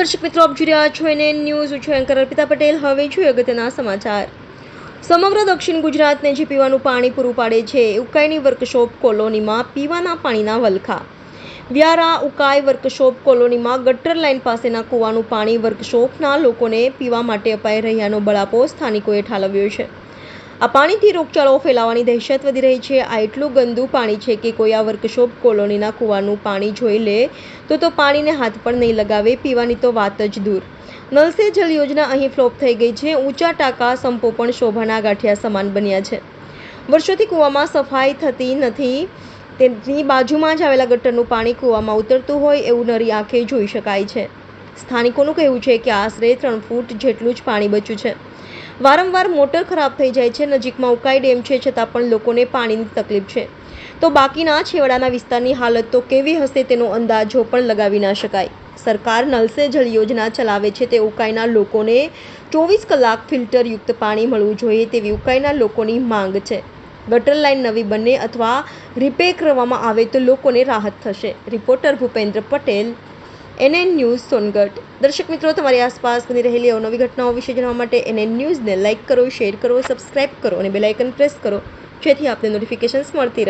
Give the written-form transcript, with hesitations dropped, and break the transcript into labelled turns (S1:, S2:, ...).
S1: દર્શક મિત્રો, આપ જોઈ રહ્યા છો NN ન્યૂઝ. હું છું એન્કર અર્પિતા પટેલ. હવે જોઈએ અગત્યના સમાચાર. સમગ્ર દક્ષિણ ગુજરાતને જે પીવાનું પાણી પૂરું પાડે છે ઉકાઈની વર્કશોપ કોલોનીમાં પીવાના પાણીના વલખા. વ્યારા ઉકાઈ વર્કશોપ કોલોનીમાં ગટર લાઇન પાસેના કૂવાનું પાણી વર્કશોપના લોકોને પીવા માટે અપાઈ રહ્યાનો બળાપો સ્થાનિકોએ ઠાલવ્યો છે. આ પાણીથી રોગચાળો ફેલાવાની દહેશત વધી રહી છે. આ એટલું ગંદુ પાણી છે કે કોઈ આ વર્કશોપ કોલોનીના કૂવાનું પાણી જોઈ લે તો પાણીને હાથ પણ નહીં લગાવે. પીવાની તો વાત જ દૂર. નલ સે જલ યોજના અહીં ફ્લોપ થઈ ગઈ છે. ઊંચા ટાંકા સંપો પણ શોભાના ગાંઠિયા સમાન બન્યા છે. વર્ષોથી કૂવામાં સફાઈ થતી નથી. તેની બાજુમાં જ આવેલા ગટરનું પાણી કૂવામાં ઉતરતું હોય એવું નરી આંખે જોઈ શકાય છે. સ્થાનિકોનું કહેવું છે કે આશરે 3 ફૂટ જેટલું જ પાણી બચ્યું છે. વારંવાર મોટર ખરાબ થઈ જાય છે. નજીકમાં ઉકાઈ ડેમ છે છતાં પણ લોકોને પાણીની તકલીફ છે. તો બાકીના છેવાડાના વિસ્તારની હાલત તો કેવી હશે તેનો અંદાજો પણ લગાવી ના શકાય. સરકાર નલ સે જલ યોજના ચલાવે છે તે ઉકાઈના લોકોને 24 કલાક ફિલ્ટરયુક્ત પાણી મળવું જોઈએ તેવી ઉકાઈના લોકોની માંગ છે. ગટર લાઇન નવી બને અથવા રિપેર કરવામાં આવે તો લોકોને રાહત થશે. Reporter Bhupendra Patel, NN news, Songadh. દર્શક મિત્રો, તમારી આસપાસ બની રહેલી અવનવી ઘટનાઓ વિશે જાણવા માટે NN ન્યૂઝને લાઇક કરો, શેર કરો, સબસ્ક્રાઇબ કરો અને બેલ આઇકન પ્રેસ કરો જેથી આપને નોટિફિકેશન્સ મળતી રહે.